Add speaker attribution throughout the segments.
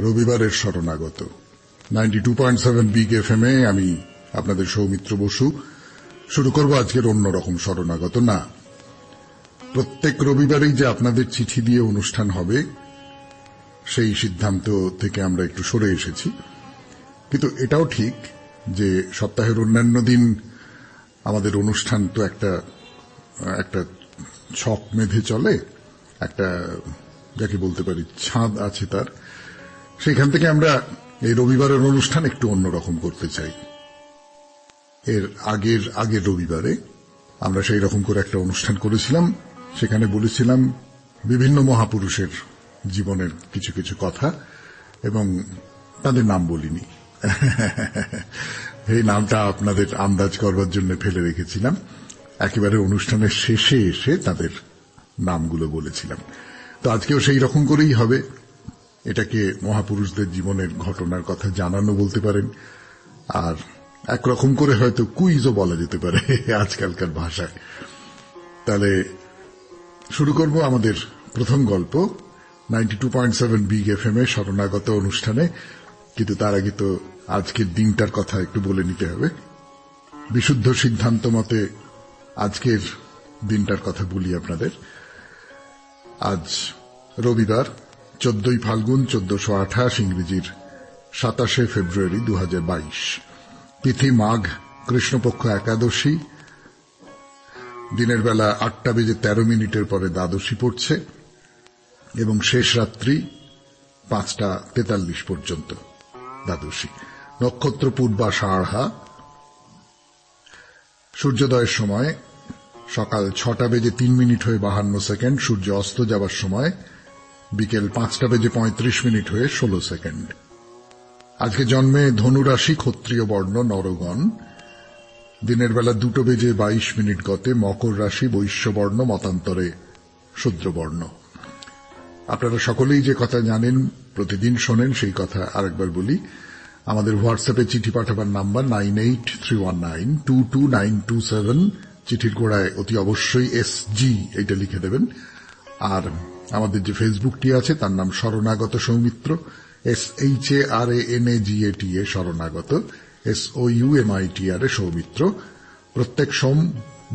Speaker 1: রবিবারের শরণাগত 92.7 বিগ এফএম-এ আমি আপনাদের সৌমিত্র বসু শুরু করব আজকের অন্যরকম শরণাগত। না, প্রত্যেক রবিবারেই যে আপনাদের চিঠি দিয়ে অনুষ্ঠান হবে সেই সিদ্ধান্ত থেকে আমরা একটু সরে এসেছি, কিন্তু এটাও ঠিক যে সপ্তাহের অন্যান্য দিন আমাদের অনুষ্ঠান তো একটা ছক মেধে চলে, একটা যাকে বলতে পারি ছাঁদ আছে তার। সেখান থেকে আমরা এই রবিবারের অনুষ্ঠান একটু অন্যরকম করতে চাই। এর আগের রবিবারে আমরা সেই রকম করে একটা অনুষ্ঠান করেছিলাম, সেখানে বলেছিলাম বিভিন্ন মহাপুরুষের জীবনের কিছু কিছু কথা এবং তাদের নাম বলিনি। এই নামটা আপনাদের আন্দাজ করবার জন্য ফেলে রেখেছিলাম। একেবারে অনুষ্ঠানের শেষে এসে তাদের নামগুলো বলেছিলাম। তো আজকেও সেই রকম করেই হবে। এটাকে মহাপুরুষদের জীবনের ঘটনার কথা জানানো বলতে পারেন, আর একরকম করে হয়তো কুইজও বলা যেতে পারে আজকালকার ভাষায়। তাহলে শুরু করব আমাদের প্রথম গল্প 92.7 বিগ এফএম-এ শরণাগত অনুষ্ঠানে। কিন্তু তার আগে তো আজকের দিনটার কথা একটু বলে নিতে হবে। বিশুদ্ধ সিদ্ধান্ত মতে আজকের দিনটার কথা বলি আপনাদের। আজ রবিবার 14 ফাল্গুন 1428, ইংরেজির 27 ফেব্রুয়ারি 2022। তিথি মাঘ, কৃষ্ণপক্ষ একাদশী। দিনের বেলা 8:13 পরে দ্বাদশী পড়ছে এবং শেষ রাত্রি 5:43 পর্যন্ত দ্বাদশী। নক্ষত্র পূর্বাষাঢ়া। সূর্যোদয়ের সময় সকাল 6:03 হয়ে 52 সূর্য অস্ত যাবার সময় বিকেল 5:35 হয়ে 16। আজকে জন্মে ধনুরাশি, ক্ষত্রিয় বর্ণ, নরগণ। দিনের বেলা 2:22 গতে মকর রাশি, বৈশ্যবর্ণ, মতান্তরে শূদ্রবর্ণ। আপনারা সকলেই যে কথা জানেন, প্রতিদিন শোনেন, সেই কথা আরেকবার বলি। আমাদের হোয়াটসঅ্যাপে চিঠি পাঠাবার নাম্বার 9831922927। চিঠির গোড়ায় অতি অবশ্যই SG এটা লিখে দেবেন। আর আমাদের যে ফেসবুকটি আছে তার নাম শরণাগত সৌমিত্র, SHARANAGATA শরণাগত, SOUMITR সৌমিত্র। প্রত্যেক সোম,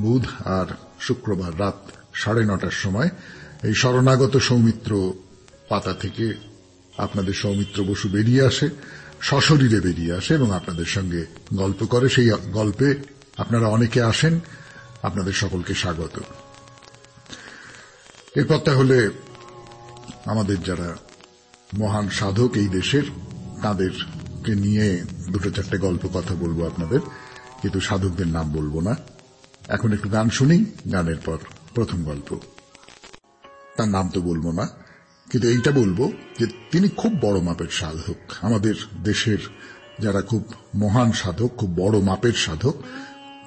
Speaker 1: বুধ আর শুক্রবার রাত 9:30টার সময় এই শরণাগত সৌমিত্র পাতা থেকে আপনাদের সৌমিত্র বসু বেরিয়ে আসে, সশরীরে বেরিয়ে আসে এবং আপনাদের সঙ্গে গল্প করে। সেই গল্পে আপনারা অনেকে আসেন, আপনাদের সকলকে স্বাগত। এরপর তাহলে আমাদের যারা মহান সাধক এই দেশের, তাদেরকে নিয়ে দুটো চারটে গল্প কথা বলবো আপনাদের, কিন্তু সাধকদের নাম বলবো না। এখন একটু গান শুনি, গানের পর প্রথম গল্প। তার নাম তো বলবো না, কিন্তু এইটা বলবো যে তিনি খুব বড় মাপের সাধক। আমাদের দেশের যারা খুব মহান সাধক, খুব বড় মাপের সাধক,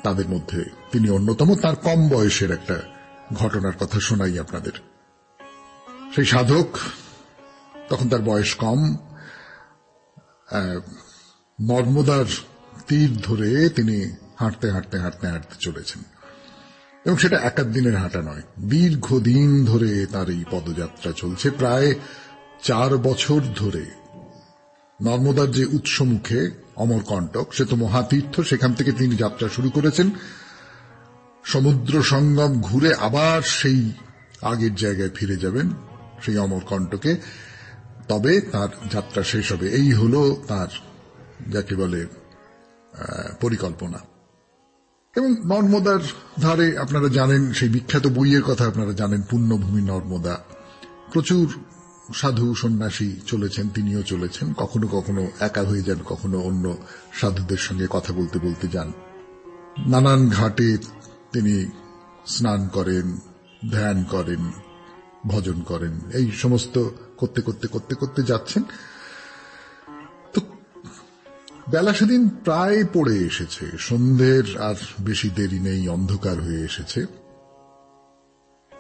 Speaker 1: তাদের মধ্যে তিনি অন্যতম। তার কম বয়সের একটা ঘটনার কথা শোনাই আপনাদের। সেই সাধক, তখন তার বয়স কম, নর্মদার তীর ধরে তিনি হাঁটতে হাঁটতে হাঁটতে হাঁটতে চলেছেন এবং সেটা এক দিনের হাঁটা নয়, দীর্ঘদিন ধরে তার এই পদযাত্রা চলছে। প্রায় 4 বছর ধরে নর্মদার যে উৎসমুখে অমরকণ্টক, সে তো মহাতীর্থ, সেখান থেকে তিনি যাত্রা শুরু করেছেন। সমুদ্র সঙ্গম ঘুরে আবার সেই আগের জায়গায় ফিরে যাবেন, সেই অমরকণ্টকে, তবে তার যাত্রা শেষ হবে। এই হলো তার যাকে বলে পরিকল্পনা। এবং নর্মদার ধারে আপনারা জানেন, সেই বিখ্যাত বইয়ের কথা আপনারা জানেন, পুণ্যভূমি নর্মদা। প্রচুর সাধু সন্ন্যাসী চলেছেন, তিনিও চলেছেন। কখনো কখনো একা হয়ে যান, কখনো অন্য সাধুদের সঙ্গে কথা বলতে বলতে যান। নানান ঘাটে তিনি স্নান করেন, ধ্যান করেন, ভজন করেন, এই সমস্ত করতে করতে করতে করতে যাচ্ছেন। তো বেলা সেদিন প্রায় পড়ে এসেছে, সন্ধ্যের আর বেশি দেরি নেই, অন্ধকার হয়ে এসেছে।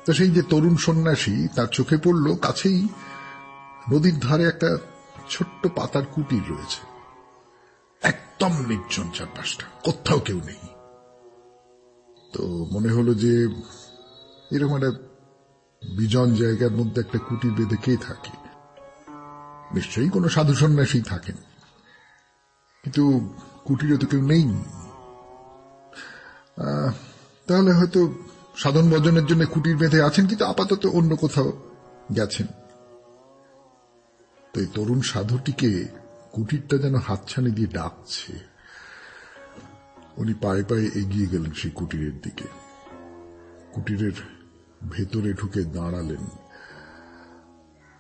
Speaker 1: তো সেই যে তরুণ সন্ন্যাসী, তার চোখে পড়ল কাছেই নদীর ধারে একটা ছোট্ট পাতার কুটির রয়েছে। একদম নির্জন, চারপাশটা, কোথাও কেউ নেই। তো মনে হলো যে এরকম একটা বিজন জায়গার মধ্যে একটা কুটির বেঁধে কে থাকে। নিশ্চয়ই কোনো সাধু সন্ন্যাসী থাকেন, কিন্তু কুটিরে তো কেউ নেই। তাহলে হয়তো সাধন ভজনের জন্য কুটির বেঁধে আছেন, কিন্তু আপাতত অন্য কোথাও গেছেন। তো এই তরুণ সাধুটিকে কুটিরটা যেন হাতছানি দিয়ে ডাকছে। উনি পায়ে পায়ে এগিয়ে গেলেন সেই কুটিরের দিকে, কুটিরের ভেতরে ঢুকে দাঁড়ালেন।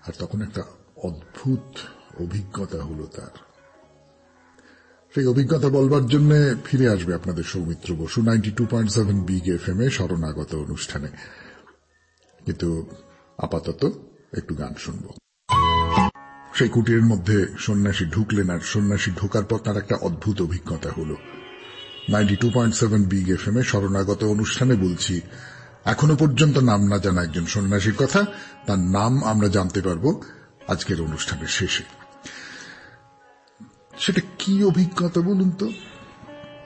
Speaker 1: আর তখন একটা অদ্ভুত অভিজ্ঞতা হলো তার। সেই অভিজ্ঞতা বলবার জন্য ফিরে আসবে আপনাদের সৌমিত্র বসু 92.7 বিগ FM এ শরণাগত অনুষ্ঠানে। কিন্তু আপাতত একটু গান শুনব। সেই কুটিরের মধ্যে সন্ন্যাসী ঢুকলেন, আর সন্ন্যাসী ঢোকার পর তার একটা অদ্ভুত অভিজ্ঞতা হলো। 92.7 বিগ FM এ শরণাগত অনুষ্ঠানে বলছি, এখনো পর্যন্ত নাম না জানা একজন সন্ন্যাসীর কথা। তার নাম আমরা জানতে পারবো আজকের অনুষ্ঠানের শেষে। সেটা কি অভিজ্ঞতা বলুন তো?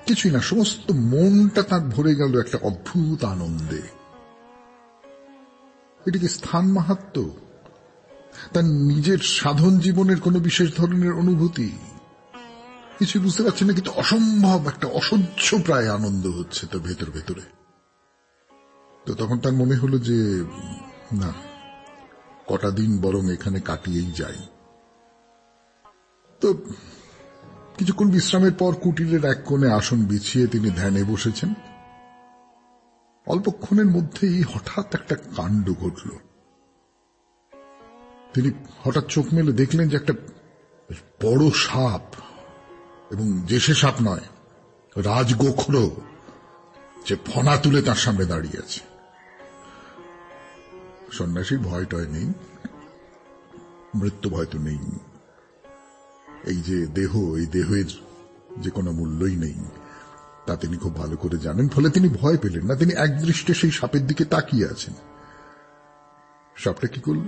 Speaker 1: কিছুই না, সমস্ত মনটা তার ভরে গেল একটা অদ্ভুত আনন্দে। এটিকে স্থান মাহাত্ম্য, তার নিজের সাধন জীবনের কোন বিশেষ ধরনের অনুভূতি, কিছু বুঝতে পারছে না, কিন্তু অসম্ভব একটা অসহ্য প্রায় আনন্দ হচ্ছে তো ভেতর ভেতরে। তো তখন তার মনে হলো যে না, কটা দিন বরং এখানে কাটিয়েই যাই। তো কিছুক্ষণ বিশ্রামের পর কুটিরের এক কোণে আসন বিছিয়ে তিনি ধ্যানে বসেছেন। অল্পক্ষণের মধ্যেই হঠাৎ একটা কাণ্ড ঘটল। তিনি হঠাৎ চোখ মেলে দেখলেন যে একটা বড় সাপ, এবং যে সে সাপ নয়, রাজগোখরো, যে ফনা তুলে তার সামনে দাঁড়িয়ে আছে। সন্ন্যাসীর ভয় টয় নেই, মৃত্যু ভয় তো নেই। এই যে দেহ, এই দেহের যে কোনো মূল্যই নেই তা তিনি খুব ভালো করে জানেন। ফলে তিনি ভয় পেলেন না, তিনি একদৃষ্টে সেই সাপের দিকে তাকিয়ে আছেন। সাপটা কি করল?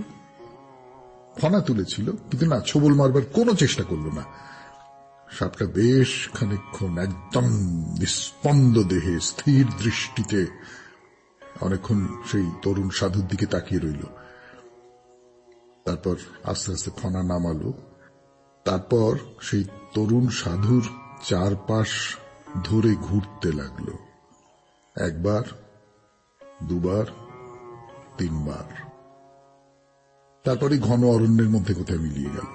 Speaker 1: ফনা তুলেছিল, কিন্তু না, ছোবল মারবার কোনো চেষ্টা করল না। সাপটা বেশ খানিকক্ষণ একদম নিস্পন্দ দেহে স্থির দৃষ্টিতে অনেকক্ষণ সেই তরুণ সাধুর দিকে তাকিয়ে রইল। তারপর আস্তে আস্তে ফনা নামালো। তারপর সেই তরুণ সাধুর চারপাশ ধরে ঘুরতে লাগলো, একবার, দুবার, তিনবার। তারপরে ঘন অরণ্যের মধ্যে কোথায় মিলিয়ে গেল।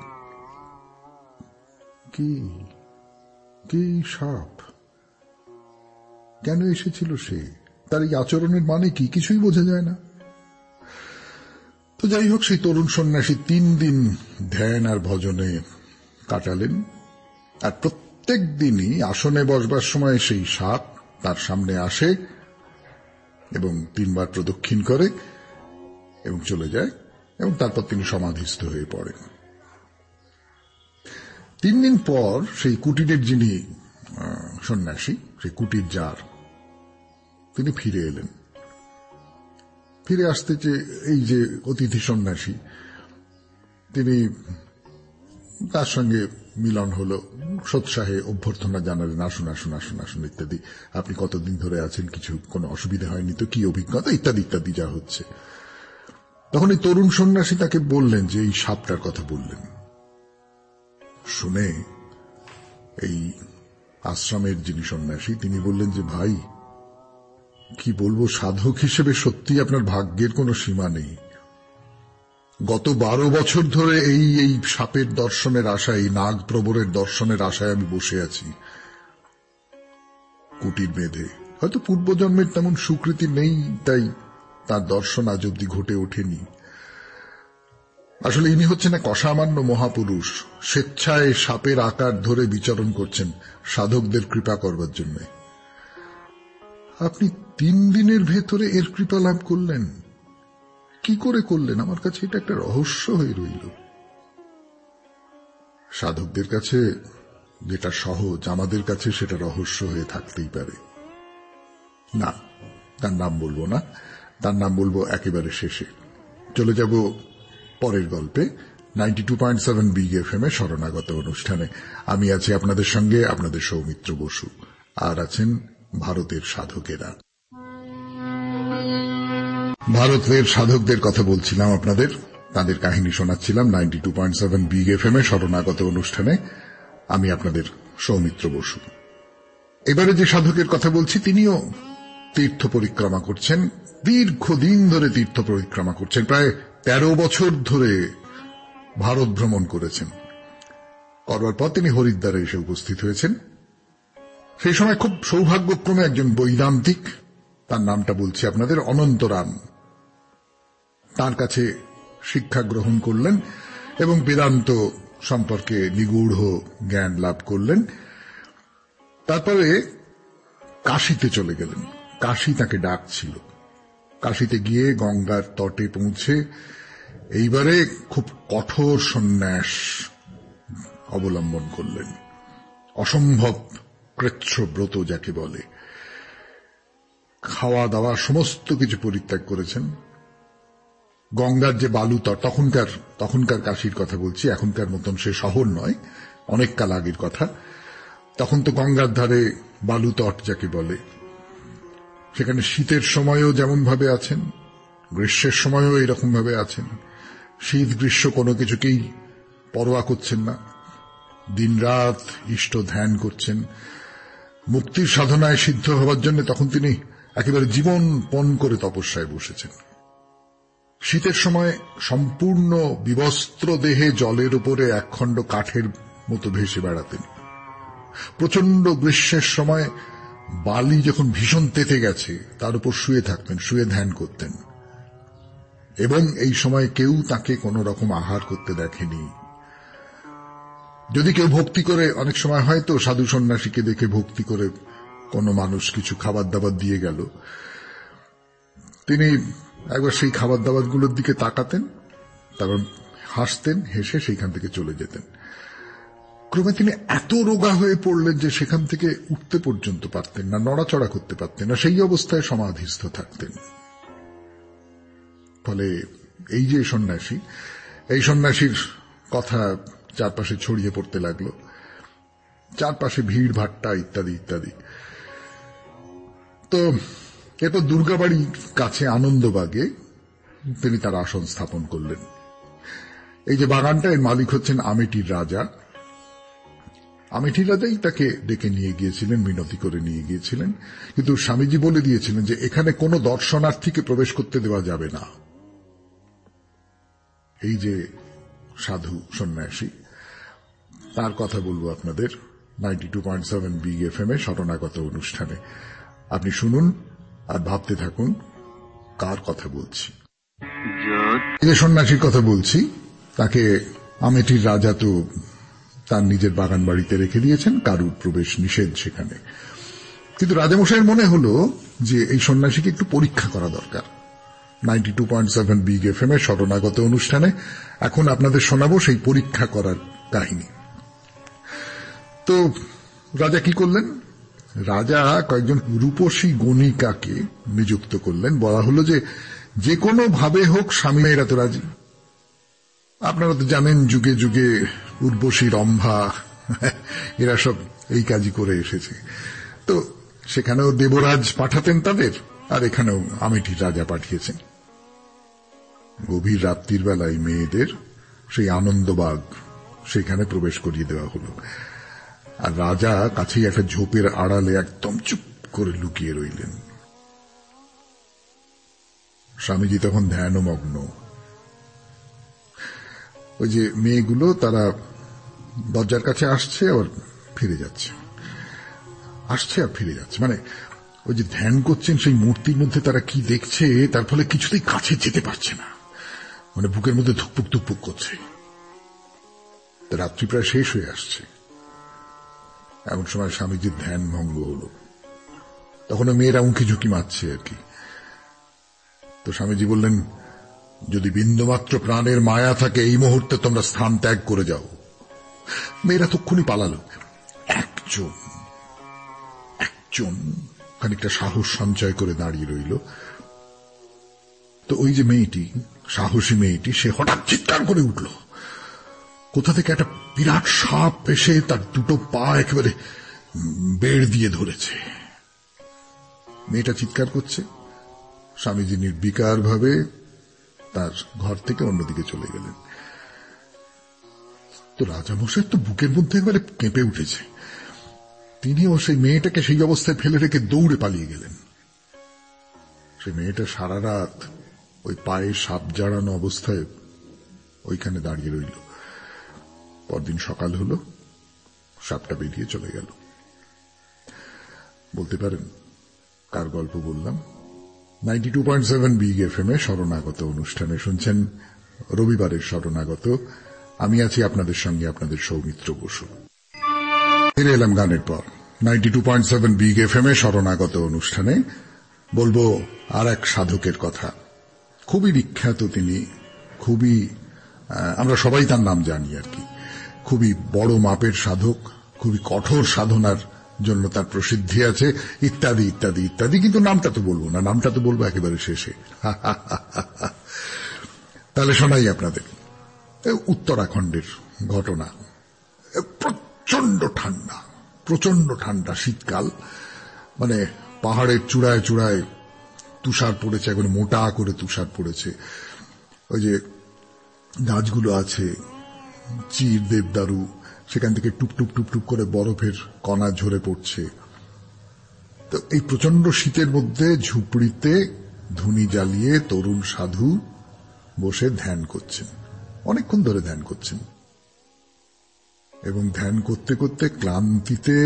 Speaker 1: কি কি সাপ? কেন এসেছিল সে? তার এই আচরণের মানে কি? কিছুই বোঝা যায় না। তো যাই হোক, সেই তরুণ সন্ন্যাসী 3 দিন ধ্যান আর ভজনে কাটালেন। আর প্রত্যেক দিনই আসনে বসবার সময় সেই সাপ তার সামনে আসে এবং 3 বার প্রদক্ষিণ করে এবং চলে যায়, এবং তারপর তিনি সমাধিস্থ হয়ে পড়েন। 3 দিন পর সেই কুটিরের যিনি সন্ন্যাসী, সেই কুটির যার, তিনি ফিরে এলেন। ফিরে আসতে যে এই যে অতিথি সন্ন্যাসী, তিনি তার সঙ্গে মিলন হলো, সোৎসাহে অভ্যর্থনা জানালেন, আসুন আসুন আসুন আসুন ইত্যাদি। আপনি কতদিন ধরে আছেন, কিছু কোনো অসুবিধা হয়নি তো, কি অভিজ্ঞতা, ইত্যাদি ইত্যাদি যা হচ্ছে। তখন এই তরুণ সন্ন্যাসী তাকে বললেন যে এই সাপটার কথা বললেন। শুনে এই আশ্রমের যিনি সন্ন্যাসী, তিনি বললেন যে ভাই, কি বলবো, সাধক হিসেবে সত্যি আপনার ভাগ্যের কোনো সীমা নেই। গত 12 বছর ধরে এই সাপের দর্শনের আশায়, এই নাগ প্রবরের দর্শনের আশায় আমি বসে আছি কুটির বেঁধে। হয়তো পূর্বজন্মের তেমন স্বীকৃতি নেই, তাই তার দর্শন আজ অব্দি ঘটে ওঠেনি। আসলে ইনি হচ্ছেন এক অসামান্য মহাপুরুষ, স্বেচ্ছায় সাপের আকার ধরে বিচরণ করছেন সাধকদের কৃপা করবার জন্য। আপনি 3 দিনের ভেতরে এর কৃপা লাভ করলেন। কি করে করলেন? আমার কাছে এটা একটা রহস্য হয়ে রইল। সাধকদের কাছে যেটা সহজ, আমাদের কাছে সেটা রহস্য হয়ে থাকতেই পারে। না, তার নাম বলবো না, তার নাম বলবো একেবারে শেষে। চলে যাব পরের গল্পে 92.7 বিগ FM এ শরণাগত অনুষ্ঠানে। আমি আছি আপনাদের সঙ্গে, আপনাদের সৌমিত্র বসু, আর আছেন ভারতের সাধকেরা। ভারতের সাধকদের কথা বলছিলাম আপনাদের। তাদের কাহিনী শোনাচ্ছিলাম 92.7 বিগ এফএম এ শরণাগত অনুষ্ঠানে। আমি আপনাদের সৌমিত্র বসু। এবারে যে সাধকের কথা বলছি তিনিও তীর্থ পরিক্রমা করছেন, দীর্ঘদিন ধরে তীর্থ পরিক্রমা করছেন, প্রায় 13 বছর ধরে ভারত ভ্রমণ করেছেন। করবার পর তিনি হরিদ্বারে এসে উপস্থিত হয়েছেন। সেই সময় খুব সৌভাগ্যক্রমে একজন বৈদান্তিক, তার নামটা বলছি আপনাদের, অনন্তরাম, তার কাছে শিক্ষা গ্রহণ করলেন এবং বেদান্ত সম্পর্কে নিগূঢ় জ্ঞান লাভ করলেন। তারপরে কাশীতে চলে গেলেন। কাশী তাকে ডাকছিল। কাশীতে গিয়ে গঙ্গার তটে পৌঁছে এইবারে খুব কঠোর সন্ন্যাস অবলম্বন করলেন। অসম্ভব কৃচ্ছ ব্রত যাকে বলে। খাওয়া দাওয়া সমস্ত কিছু পরিত্যাগ করেছেন। গঙ্গার যে বালুতট, তখনকার কাশীর কথা বলছি, এখনকার মতন সে শহর নয়, অনেক কাল আগের কথা। তখন তো গঙ্গার ধারে বালুতট যাকে বলে, সেখানে শীতের সময়ও যেমন ভাবে আছেন, গ্রীষ্মের সময়ও এরকম ভাবে আছেন। শীত গ্রীষ্ম কোনো কিছুকেই পরোয়া করছেন না। দিনরাত ইষ্ট ধ্যান করছেন। মুক্তির সাধনায় সিদ্ধ হবার জন্য তখন তিনি একেবারে জীবন পণ করে তপস্যায় বসেছেন। শীতের সময় সম্পূর্ণ বিবস্ত্র দেহে জলের উপরে একখণ্ড কাঠের মতো ভেসে বেড়াতেন। প্রচন্ড গ্রীষ্মের সময় বালি যখন ভীষণ তেতে গেছে তার উপর শুয়ে থাকতেন, শুয়ে ধ্যান করতেন। এবং এই সময় কেউ তাকে কোনো রকম আহার করতে দেখেনি। যদি কেউ ভক্তি করে, অনেক সময় হয়তো সাধু সন্ন্যাসীকে দেখে ভক্তি করে কোনো মানুষ কিছু খাবার দাবার দিয়ে গেল, তিনি একবার সেই খাবার দাবারগুলোর দিকে তাকাতেন, তারপর হাসতেন, হেসে সেইখান থেকে চলে যেতেন। ক্রমে তিনি এত রোগা হয়ে পড়লেন যে সেখান থেকে উঠতে পর্যন্ত পারতেন না, নড়াচড়া করতে পারতেন না, সেই অবস্থায় সমাধিস্থ থাকতেন। ফলে এই যে সন্ন্যাসী, এই সন্ন্যাসীর কথা চারপাশে ছড়িয়ে পড়তে লাগলো, চারপাশে ভিড় ভাট্টা ইত্যাদি ইত্যাদি। তো এরপর দুর্গাবাড়ির কাছে আনন্দবাগে তিনি তার আসন স্থাপন করলেন। এই যে বাগানটা, এর মালিক হচ্ছেন আমেঠির রাজা। আমেঠির রাজাই তাকে ডেকে নিয়ে গিয়েছিলেন, মিনতি করে নিয়ে গিয়েছিলেন। কিন্তু স্বামীজি বলে দিয়েছিলেন যে এখানে কোনো দর্শনার্থীকে প্রবেশ করতে দেওয়া যাবে না। এই যে সাধু সন্ন্যাসী, তার কথা বলবো আপনাদের 92.7 বিগ এফএম এ শরণাগত অনুষ্ঠানে। আপনি শুনুন আর ভাবতে থাকুন কার কথা বলছি। যে সন্ন্যাসীর কথা বলছি তাকে আমেঠির রাজা তো তার নিজের বাগান বাড়িতে রেখে দিয়েছেন, কারুর প্রবেশ নিষেধ সেখানে। কিন্তু রাজামশাইয়ের মনে হলো যে এই সন্ন্যাসীকে একটু পরীক্ষা করা দরকার। 92.7 বিগ এফএম এর শরণাগত অনুষ্ঠানে এখন আপনাদের শোনাবো সেই পরীক্ষা করার কাহিনী। তো রাজা কি করলেন? রাজা কয়েকজন রূপসী গণিকাকে নিযুক্ত করলেন। বলা হলো যে কোনো ভাবে হোক স্বামীরা তো রাজি। আপনারা তো জানেন যুগে যুগে উর্বশী, রম্ভা, এরা সব এই কাজই করে এসেছে। তো সেখানেও দেবরাজ পাঠাতেন তাদের, আর এখানেও আমেঠির রাজা পাঠিয়েছেন। গভীর রাত্রির বেলায় মেয়েদের সেই আনন্দবাগ সেখানে প্রবেশ করিয়ে দেওয়া হলো। আর রাজা কাছেই একটা ঝোপের আড়ালে একদম চুপ করে লুকিয়ে রইলেন। স্বামীজি তখন ধ্যানমগ্ন। ওই যে মেয়েগুলো তারা দরজার কাছে আসছে আবার ফিরে যাচ্ছে, আসছে আর ফিরে যাচ্ছে, মানে ওই যে ধ্যান করছেন সেই মূর্তির মধ্যে তারা কি দেখছে তার ফলে কিছুতেই কাছে যেতে পারছে না, মানে বুকের মধ্যে ধুকপুক ধুকপুক করছে। রাত্রি প্রায় শেষ হয়ে আসছে। এমন সময় স্বামীজির ধ্যান ভঙ্গ হল। তখন মেয়েরা উঁকি ঝুঁকি মারছে আর কি। তো স্বামীজি বললেন, যদি বিন্দুমাত্র প্রাণের মায়া থাকে এই মুহূর্তে তোমরা স্থান ত্যাগ করে যাও। মেয়েরা তক্ষুনি পালালো। একজন খানিকটা সাহস সঞ্চয় করে দাঁড়িয়ে রইল। তো ওই যে মেয়েটি, সাহসী মেয়েটি, সে হঠাৎ চিৎকার করে উঠল। কোথা থেকে একটা বিরাট সাপ এসে তার দুটো পা একেবারে বেড় দিয়ে ধরেছে। মেয়েটা চিৎকার করছে। স্বামীজি নির্বিকার ভাবে তার ঘর থেকে অন্যদিকে চলে গেলেন। তো রাজামশাই তো বুকের মধ্যে একবারে কেঁপে উঠেছে। তিনিও সেই মেয়েটাকে সেই অবস্থায় ফেলে রেখে দৌড়ে পালিয়ে গেলেন। সেই মেয়েটা সারা রাত ওই পায়ে সাপ জড়ানো অবস্থায় ওইখানে দাঁড়িয়ে রইল। পরদিন সকাল হলো, সাপটা বেরিয়ে চলে গেল। বলতে পারেন কার গল্প বললাম? 92.7 বিগ এফএম এ শরণাগত অনুষ্ঠানে শুনছেন রবিবারের শরণাগত। আমি আছি আপনাদের সঙ্গে, আপনাদের সৌমিত্র বসু। ফিরে এলাম গানের পর 92.7 বিগ এফএম এ শরণাগত অনুষ্ঠানে। বলবো আর এক সাধকের কথা। খুবই বিখ্যাত তিনি, খুবই আমরা সবাই তার নাম জানি আর কি। খুবই বড় মাপের সাধক, খুবই কঠোর সাধনার জন্য তার প্রসিদ্ধি আছে, ইত্যাদি ইত্যাদি ইত্যাদি। কিন্তু নামটা তো বলবো না, নামটা তো বলবো একেবারে শেষে। তাহলে শোনাই আপনাদের উত্তরাখণ্ডের ঘটনা। প্রচন্ড ঠান্ডা, প্রচন্ড ঠান্ডা, শীতকাল। মানে পাহাড়ের চূড়ায় চূড়ায় তুষার পড়েছে, এখন মোটা করে তুষার পড়েছে। ওই যে গাছগুলো আছে চির, দেবদারু, সেখান থেকে টুপটুপ টুপটুপ করে বরফের কণা ঝরে পড়ছে। তো এই প্রচন্ড শীতের মধ্যে ঝুপড়িতে ধুনি জ্বালিয়ে তরুণ সাধু বসে ধ্যান করছেন, অনেকক্ষণ ধরে ধ্যান করছেন, এবং ধ্যান করতে করতে ক্লান্তিতে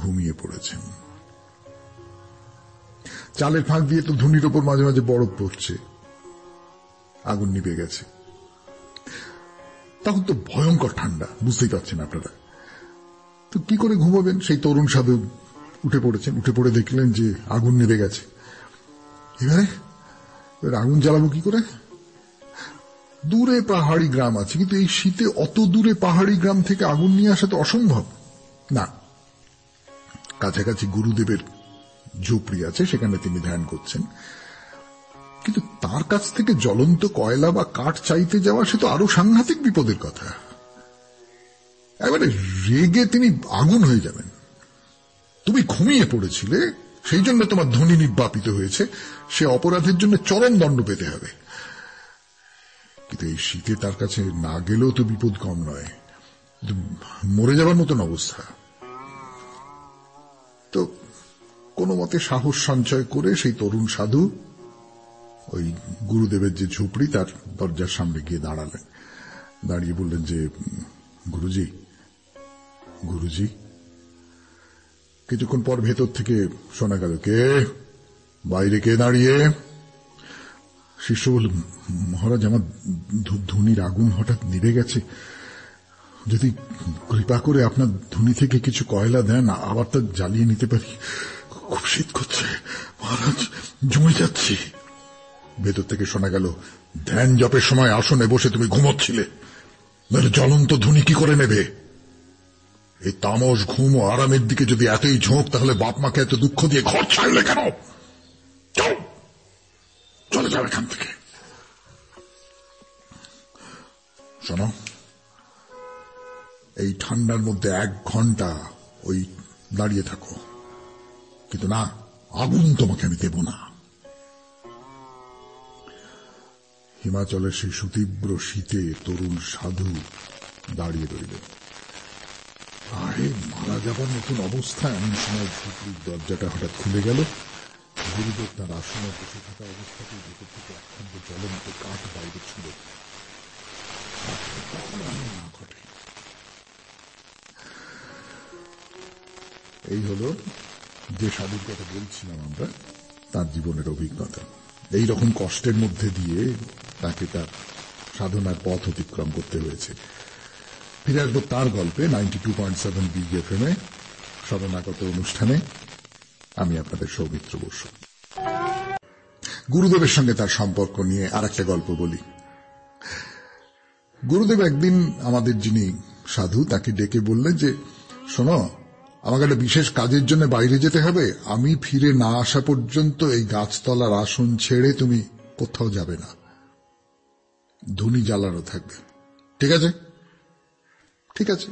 Speaker 1: ঘুমিয়ে পড়েছেন। চালের ফাঁক দিয়ে তো ধুনির ওপর মাঝে মাঝে বরফ পড়ছে, আগুন নিভে গেছে। তখন তো ভয়ঙ্কর ঠান্ডা, বুঝতেই পারছেন আপনারা। তো কি করে ঘুমাবেন? সেই তরুণ সাধু উঠে পড়েছেন, উঠে পড়ে দেখলেন যে আগুন নিভে গেছে। এবারে আগুন জ্বালাবো কি করে? দূরে পাহাড়ি গ্রাম আছে, কিন্তু এই শীতে অত দূরে পাহাড়ি গ্রাম থেকে আগুন নিয়ে আসা তো অসম্ভব। না, কাছাকাছি গুরুদেবের ঝুপড়ি আছে, সেখানে তিনি ধ্যান করছেন। কিন্তু তার কাছ থেকে জ্বলন্ত কয়লা বা কাঠ চাইতে যাওয়া সে তো আরো সাংঘাতিক বিপদের কথা। এবারে রেগে তিনি আগুন হয়ে যাবেন। তুমি ঘুমিয়ে পড়েছিলে, সেই জন্য তোমার ধ্বনি নির্বাপিত হয়েছে, সে অপরাধের জন্য চরম দণ্ড পেতে হবে। কিন্তু এই শীতে তার কাছে না গেলেও তো বিপদ কম নয়, মরে যাবার মতন অবস্থা। তো কোনো মতে সাহস সঞ্চয় করে সেই তরুণ সাধু ওই গুরুদেবের যে ঝুপড়ি তার দরজার সামনে গিয়ে দাঁড়ালেন। দাঁড়িয়ে বললেন যে, গুরুজি, গুরুজি। কিছুক্ষণ পর ভেতর থেকে শোনা গেল, কে বাইরে, কে দাঁড়িয়ে? শিষ্য বলল, মহারাজ, আমার ধুনির আগুন হঠাৎ নিভে গেছে, যদি কৃপা করে আপনার ধুনি থেকে কিছু কয়লা দেন, আবার তা জ্বালিয়ে নিতে পারি। খুব শীত করছে মহারাজ, জমে যাচ্ছি। ভেতর থেকে শোনা গেল, ধ্যান জপের সময় আসনে বসে তুমি ঘুমোচ্ছিলে, জ্বলন্ত ধুনি কি করে নেবে? এই তামস ঘুম ও আরামের দিকে যদি এতই ঝোঁক, তাহলে বাপ মাকে এত দুঃখ দিয়ে ঘর ছাড়লে কেন? চলে যাও এখান থেকে। শোনো, এই ঠান্ডার মধ্যে 1 ঘন্টা ওই দাঁড়িয়ে থাকো, কিন্তু না, আগুন তোমাকে আমি দেব না। হিমাচলের সেই সুতীব্র শীতে তরুণ সাধু দাঁড়িয়ে রইলেন। আরে মারা যাবার নতুন অবস্থা। এমন সময় ঝুপড়ির দরজাটা হঠাৎ খুলে গেল। গুরুদেব তার আসনে বসে থাকা অবস্থাতেই ভেতর থেকে একখণ্ড জ্বলন্ত কাঠ বাইরে ছিল। ঘটে এই হলো যে সাধুর কথা বলছিলাম আমরা, তার জীবনের অভিজ্ঞতা। এই রকম কষ্টের মধ্যে দিয়ে তাকে তার সাধনার পথ অতিক্রম করতে হয়েছে। ফিরে আসবো তার গল্পে 92.7 বিগ এফএম এ শরণাগত অনুষ্ঠানে। আমি আপনাদের সৌমিত্র বসু। গুরুদেবের সঙ্গে তার সম্পর্ক নিয়ে আর একটা গল্প বলি। গুরুদেব একদিন আমাদের যিনি সাধু, তাকে ডেকে বললেন যে, শোনো, আমাকে একটা বিশেষ কাজের জন্য বাইরে যেতে হবে, আমি ফিরে না আসা পর্যন্ত এই গাছতলার আসন ছেড়ে তুমি কোথাও যাবে না, ধুনি জ্বালানো থাকবে, ঠিক আছে? ঠিক আছে।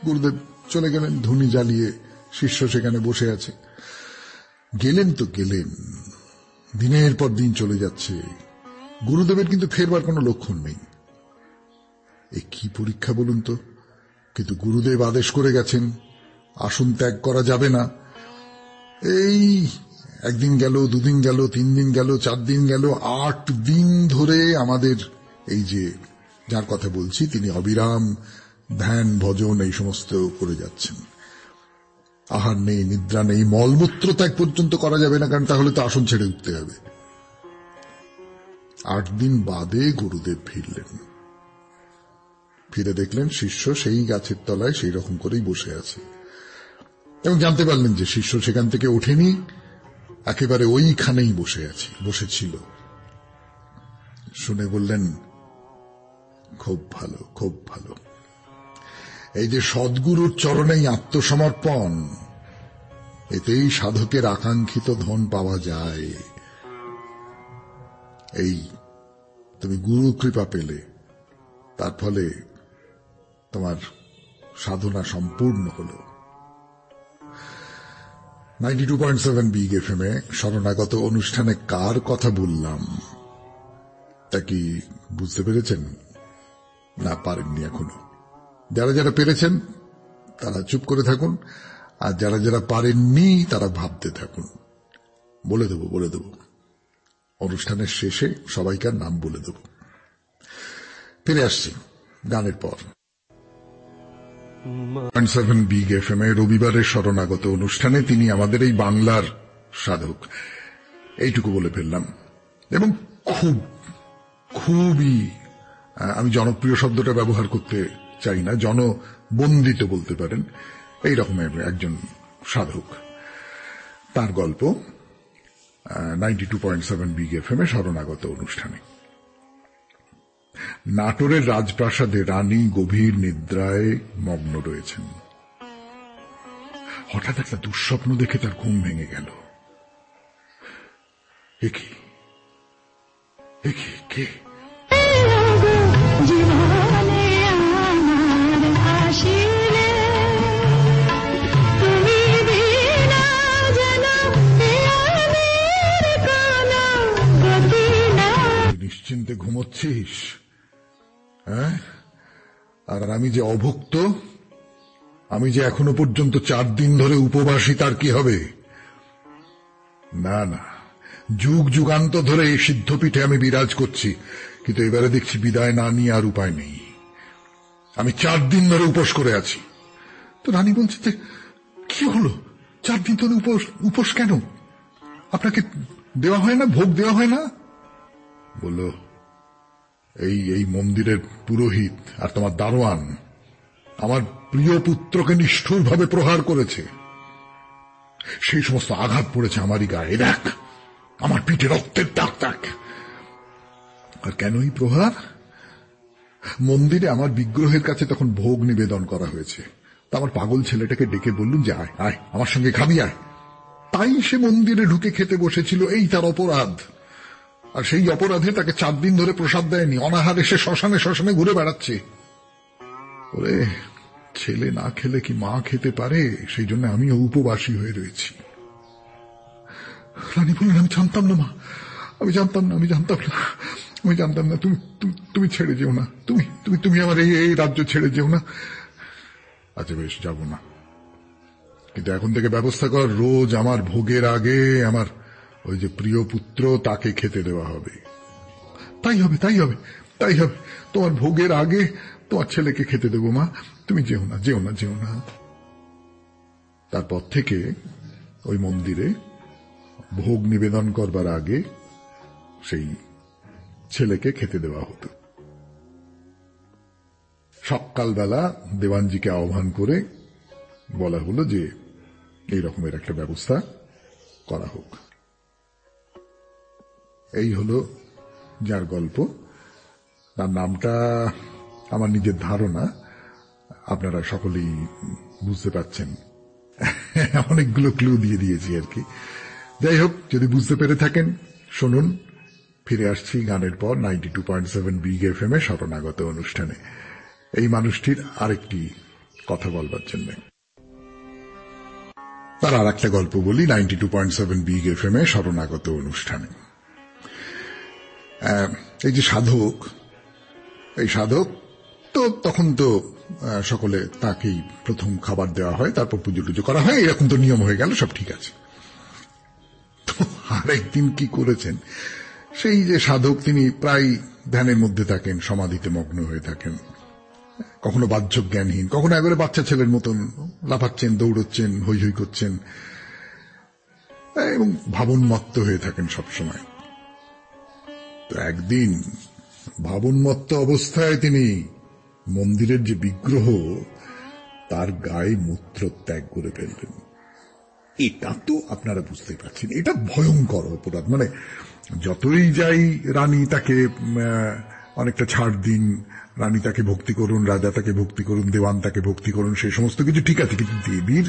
Speaker 1: গুরুদেব চলে গেলেন, ধুনি জ্বালিয়ে। শিষ্য সেখানে বসে আছে। গেলেন তো গেলেন, দিনের পর দিন চলে যাচ্ছে, গুরুদেবের কিন্তু ফেরবার কোনো লক্ষণ নেই। এ কি পরীক্ষা বলুন তো? কিন্তু গুরুদেব আদেশ করে গেছেন আসন ত্যাগ করা যাবে না। এই একদিন গেল, দুদিন গেল, 3 দিন গেল, 4 দিন গেল, 8 দিন ধরে আমাদের এই যে যার কথা বলছি তিনি অবিরাম ধ্যান ভজন এই সমস্ত করে যাচ্ছেন। আহার নেই, নিদ্রা নেই, মলমূত্র ত্যাগ পর্যন্ত করা যাবে না, কারণ তাহলে তো আসন ছেড়ে উঠতে হবে। 8 দিন বাদে গুরুদেব ফিরলেন। ফিরে দেখলেন শিষ্য সেই গাছের তলায় সেই রকম করেই বসে আছে, এবং জানতে পারলেন যে শিষ্য সেখান থেকে ওঠেনি, একেবারে ওইখানেই বসেছিল। শুনে বললেন, খুব ভালো, খুব ভালো। এই যে সদ্গুরুর চরণেই আত্মসমর্পণ, এতেই সাধকের আকাঙ্ক্ষিত ধন পাওয়া যায়। এই তুমি গুরু কৃপা পেলে, তার ফলে তোমার সাধনা সম্পূর্ণ হল। 92.7 বিগ এফএম এ শরণাগত অনুষ্ঠানে কার কথা বললাম তা কি বুঝতে পেরেছেন? না পারেননি এখনো? যারা যারা পেরেছেন তারা চুপ করে থাকুন, আর যারা যারা পারেননি তারা ভাবতে থাকুন। বলে দেব অনুষ্ঠানের শেষে সবাইকার নাম বলে দেব। ফিরে আসছি গানের পর। 7 বিগ এফএম এ রবিবারের শরণাগত অনুষ্ঠানে তিনি আমাদের এই বাংলার সাধক, এইটুকু বলে ফেললাম। এবং খুবই আমি জনপ্রিয় শব্দটা ব্যবহার করতে চাই না, জনবন্দিত বলতে পারেন, এই রকমের একজন সাধক। তার গল্প 92.7 বিগ এফএম এ শরণাগত অনুষ্ঠানে। নাটোরের রাজপ্রাসাদে রানী গভীর নিদ্রায় মগ্ন রয়েছেন। হঠাৎ একটা দুঃস্বপ্ন দেখে তার ঘুম ভেঙে গেল। কে? নিশ্চিন্তে ঘুমোচ্ছিস? হ্যাঁ, আর আমি যে অভুক্ত, আমি যে এখনো পর্যন্ত 4 দিন ধরে উপবাসী, তার কি হবে? না, যুগ যুগান্ত ধরে এই সিদ্ধপীঠে আমি বিরাজ করছি, কিন্তু এবারে দেখছি বিদায় না নিয়ে আর উপায় নেই। আমি 4 দিন ধরে উপোস করে আছি। তো রানী বলছে যে, কি হলো? 4 দিন ধরে উপোস কেন? আপনাকে দেওয়া হয় না, ভোগ দেওয়া হয় না? বলল, এই মন্দিরের পুরোহিত আর তোমার দারোয়ান আমার প্রিয় পুত্রকে নিষ্ঠুরভাবে প্রহার করেছে। সেই সমস্ত আঘাত পড়েছে আমারই গায়ে। দেখ, আমার পিঠে রক্তের দাগ। আর কেন এই প্রহার? মন্দিরে আমার বিগ্রহের কাছে তখন ভোগ নিবেদন করা হয়েছে। তা আমার পাগল ছেলেটাকে ডেকে বললুম যে, আয় আমার সঙ্গে খাবি, আয়। তাই সে মন্দিরে ঢুকে খেতে বসেছিল, এই তার অপরাধ। আর সেই অপরাধে তাকে 4 দিন ধরে প্রসাদ দেয়নি, অনাহারে সে শ্মশানে ঘুরে বেড়াচ্ছে। ওরে, ছেলে না খেলে কি মা খেতে পারে? সেই জন্য আমিও উপবাসী হয়ে রয়েছি। রানী বললেন, আমি জানতাম না মা, আমি জানতাম না। তুমি ছেড়ে যেও না, তুমি আমার এই রাজ্য ছেড়ে যেও না। আচ্ছা বেশ, যাব না, কিন্তু এখন থেকে ব্যবস্থা কর, রোজ আমার ভোগের আগে আমার ওই যে প্রিয় পুত্র তাকে খেতে দেওয়া হবে। তাই হবে। তোমার ভোগের আগে তোমার ছেলেকে খেতে দেবো মা, তুমি যেও না। তারপর থেকে ওই মন্দিরে ভোগ নিবেদন করবার আগে সেই ছেলেকে খেতে দেওয়া হতো। সকালবেলা দেওয়ানজিকে আহ্বান করে বলা হলো যে এই রকমের একটা ব্যবস্থা করা হোক। এই হলো যার গল্প। তার নামটা আমার নিজের ধারণা, আপনারা সকলেই বুঝতে পারছেন। অনেকগুলো ক্লু দিয়ে দিয়েছি আর কি। যাই হোক, যদি বুঝতে পেরে থাকেন শুনুন। ফিরে আসছি গানের পর 92.7 বিগ এফএম এ শরণাগত অনুষ্ঠানে এই মানুষটির আরেকটি কথা বলবার জন্য। তার আর একটা গল্প বলি 92.7 বিগ এফএম এ শরণাগত অনুষ্ঠানে। এই যে সাধক, এই সাধক তো তখন তো সকলে তাকেই প্রথম খাবার দেওয়া হয়, তারপর পুজো টুজো করা হয়, এরকম তো নিয়ম হয়ে গেল, সব ঠিক আছে। তো আরেকদিন কি করেছেন, সেই যে সাধক তিনি প্রায় ধ্যানের মধ্যে থাকেন, সমাধিতে মগ্ন হয়ে থাকেন, কখনো বাহ্যক জ্ঞানহীন, কখনো একবারে বাচ্চা ছেলের মতন লাফাচ্ছেন, দৌড়চ্ছেন, হৈ হৈ করছেন এবং ভাবনমত্ত হয়ে থাকেন সবসময়। তো একদিন ভাবনমত্ত অবস্থায় তিনি মন্দিরের যে বিগ্রহ তার গায়ে মূত্র ত্যাগ করে ফেললেন। এটা তো আপনারা বুঝতেই পারছেন, এটা ভয়ঙ্কর অপরাধ। মানে যতই যাই রানী তাকে অনেকটা ছাড় দিন, রানী তাকে ভক্তি করুন, রাজা তাকে ভক্তি করুন, দেওয়ান তাকে ভক্তি করুন, সেই সমস্ত কিছু ঠিক আছে, কিন্তু দেবীর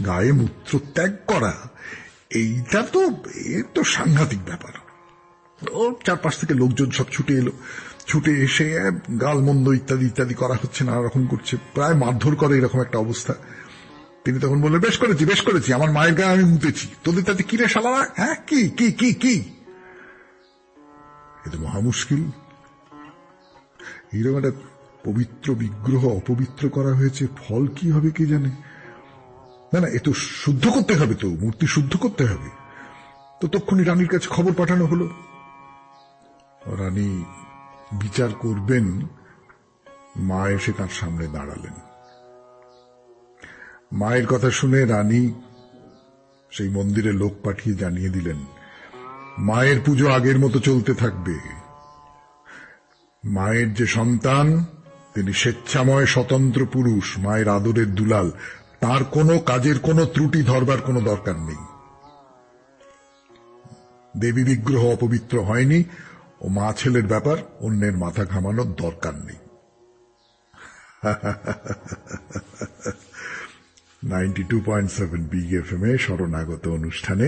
Speaker 1: গায়ে মূত্র ত্যাগ করা এইটা তো সাংঘাতিক ব্যাপার। ওর চারপাশ থেকে লোকজন সব ছুটে এলো, ছুটে এসে গালমন্দ ইত্যাদি ইত্যাদি করা হচ্ছে, নানা রকম করছে, প্রায় মারধর করে এরকম একটা অবস্থা। তিনি তখন বললেন, বেশ করেছি, বেশ করেছি, আমার মায়ের গায়ে আমি মুতেছি, তোদের তাতে কি রে শালারা, হ্যাঁ কি কি কি কি? এ তো মহা মুশকিল। এইরকম একটা পবিত্র বিগ্রহ অপবিত্র করা হয়েছে, ফল কি হবে কে জানে। না না, এ তো শুদ্ধ করতে হবে, তো মূর্তি শুদ্ধ করতে হবে। তো তখনই রানীর কাছে খবর পাঠানো হলো। রানী বিচার করবেন, মা এসে তার সামনে দাঁড়ালেন। মায়ের কথা শুনে রানী সেই মন্দিরে লোক পাঠিয়ে জানিয়ে দিলেন, মায়ের পুজো আগের মতো চলতে থাকবে। মায়ের যে সন্তান, তিনি স্বেচ্ছাময় স্বতন্ত্র পুরুষ, মায়ের আদরের দুলাল, তার কোনো কাজের কোনো ত্রুটি ধরবার কোনো দরকার নেই। দেবী বিগ্রহ অপবিত্র হয়নি, ও মা ছেলের ব্যাপার, অন্যের মাথা ঘামানোর দরকার নেই। 92.7 বিগ এফএম এ শরণাগত অনুষ্ঠানে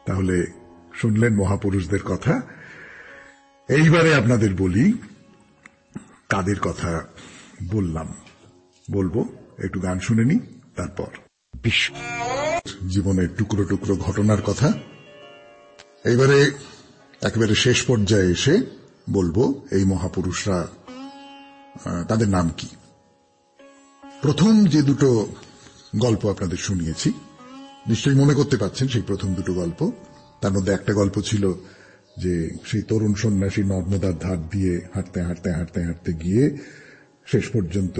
Speaker 1: তাহলে শুনলেন মহাপুরুষদের কথা। এইবারে আপনাদের বলি কাদের কথা বললাম, বলবো, একটু গান শুনে নি, তারপর জীবনের টুকরো টুকরো ঘটনার কথা। এইবারে একেবারে শেষ পর্যায়ে এসে বলবো এই মহাপুরুষরা তাদের নাম কি। প্রথম যে দুটো গল্প আপনাদের শুনিয়েছি, নিশ্চয়ই মনে করতে পারছেন সেই প্রথম দুটো গল্প। তার মধ্যে একটা গল্প ছিল যে সেই তরুণ সন্ন্যাসী নর্মদার ধার দিয়ে হাঁটতে হাঁটতে হাঁটতে হাঁটতে গিয়ে শেষ পর্যন্ত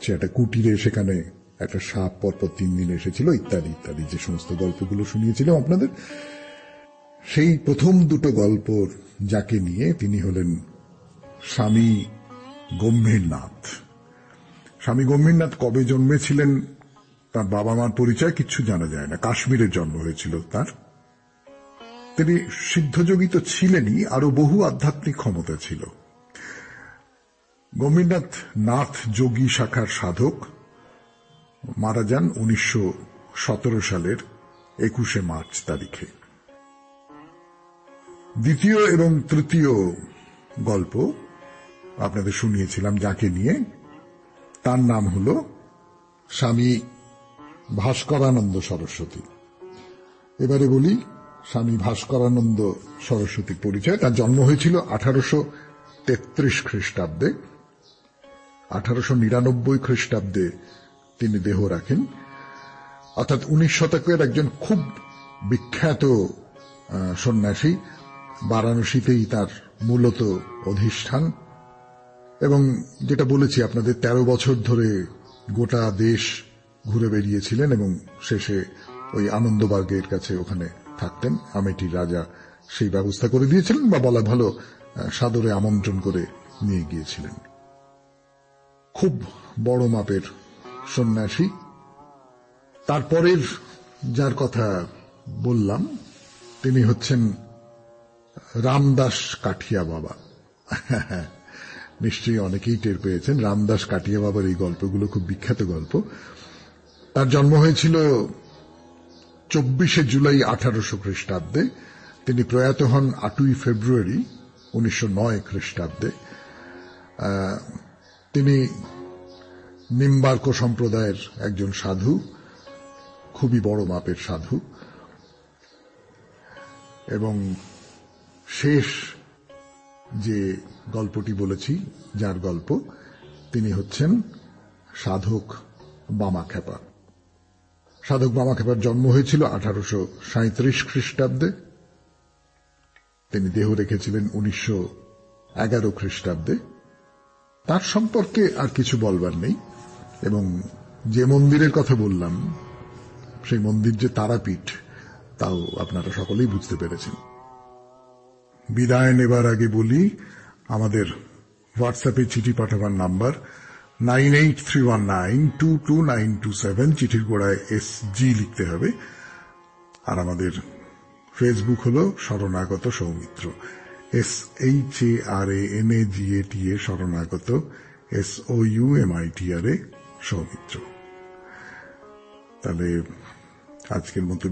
Speaker 1: সে একটা কুটিরে, সেখানে একটা সাপ পরপর 3 দিন এসেছিল, ইত্যাদি ইত্যাদি, যে সমস্ত গল্পগুলো শুনিয়েছিলাম আপনাদের। সেই প্রথম দুটো গল্প যাকে নিয়ে, তিনি হলেন স্বামী গম্ভীরনাথ। স্বামী গম্ভীরনাথ কবে জন্মেছিলেন তার বাবা মার পরিচয় কিচ্ছু জানা যায় না। কাশ্মীরে জন্ম হয়েছিল তার। তিনি সিদ্ধযোগী তো ছিলেনই, আরো বহু আধ্যাত্মিক ক্ষমতা ছিল। গম্ভীরনাথ নাথ যোগী শাখার সাধক, মারা যান 1917 সালের 21শে মার্চ তারিখে। দ্বিতীয় এবং তৃতীয় গল্প আপনাদের শুনিয়েছিলাম যাকে নিয়ে, তার নাম হল স্বামী ভাস্করানন্দ সরস্বতী। এবারে বলি স্বামী ভাস্করানন্দ সরস্বতীর পরিচয়। তার জন্ম হয়েছিল 1833 খ্রিস্টাব্দে। 1899 খ্রিস্টাব্দে তিনি দেহ রাখেন, অর্থাৎ 19 শতকের একজন খুব বিখ্যাত সন্ন্যাসী। বারাণসীতেই তার মূলত অধিষ্ঠান, এবং যেটা বলেছি আপনাদের 13 বছর ধরে গোটা দেশ ঘুরে বেরিয়েছিলেন এবং শেষে ওই আনন্দবার্গের কাছে ওখানে থাকতেন। আমেঠির রাজা সেই ব্যবস্থা করে দিয়েছিলেন, বা বলা ভালো সাদরে আমন্ত্রণ করে নিয়ে গিয়েছিলেন। খুব বড় মাপের সন্ন্যাসী। তারপরের যার কথা বললাম তিনি হচ্ছেন রামদাস কাঠিয়া বাবা। নিশ্চয়ই অনেকেই টের পেয়েছেন, রামদাস কাঠিয়া বাবার এই গল্পগুলো খুব বিখ্যাত গল্প। তার জন্ম হয়েছিল 24শে জুলাই 1800 খ্রিস্টাব্দে। তিনি প্রয়াত হন 8ই ফেব্রুয়ারি 1909 খ্রিস্টাব্দে। তিনি নিম্বার্ক সম্প্রদায়ের একজন সাধু, খুবই বড় মাপের সাধু, এবং শেষ যে গল্পটি বলেছি, যার গল্প, তিনি হচ্ছেন সাধক বামাখ্যাপা। সাধক বামাখ্যাপার জন্ম হয়েছিল 1837 খ্রিস্টাব্দে। তিনি দেহ রেখেছিলেন 1911 খ্রিস্টাব্দে। তার সম্পর্কে আর কিছু বলবার নেই। এবং যে মন্দিরের কথা বললাম, সেই মন্দির যে তারাপীঠ, তাও আপনারা সকলেই বুঝতে পেরেছেন। বিদায় নেবার আগে বলি, আমাদের হোয়াটসঅ্যাপে চিঠি পাঠাবার নাম্বার 9831922927, চিঠির গোড়ায় SG লিখতে হবে। আর আমাদের ফেসবুক হল শরণাগত সৌমিত্র, SHARANAGATA শরণাগত, SOUMITRA সৌমিত্র। তাহলে আজকের মতো